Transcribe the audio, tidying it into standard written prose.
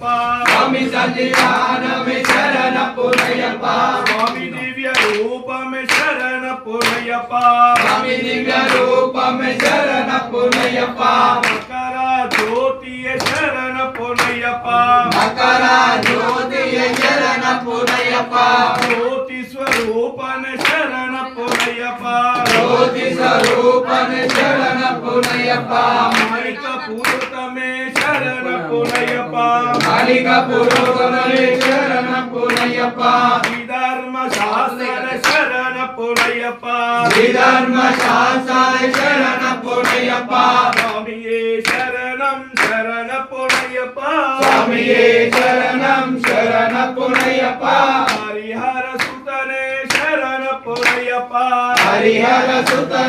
स्वामी सन्निधानमे शरणप्पुरय्यप्प स्वामी दिव्य रूपमे शरणप्पुरय्यप्प स्वामी दिव्य रूपमे शरणप्पुरय्यप्प मकर ज्योतिये शरणप्पुरय्यप्प मकर ज्योतिये शरणप्पुरय्यप्प ज्योति स्वरूपने शरणप्पुरय्यप्प ज्योति स्वरूपने शरणप्पुरय्यप्प मालिकपुरुतमे शरणप्पुरय्यप्प मालिकपुरुतमे शरणप्पुरय्यप्प धर्मशास्त्र शरणप्पुरय्यप्प धर्मशास्त्र शरणप्पुरय्यप्प स्वामिये शरणं शरणप्पुरय्यप्प स्वामिये शरणं शरणप्पुरय्यप्प हरिहर सुतने शरणप्पुरय्यप्प हरिहर सुतने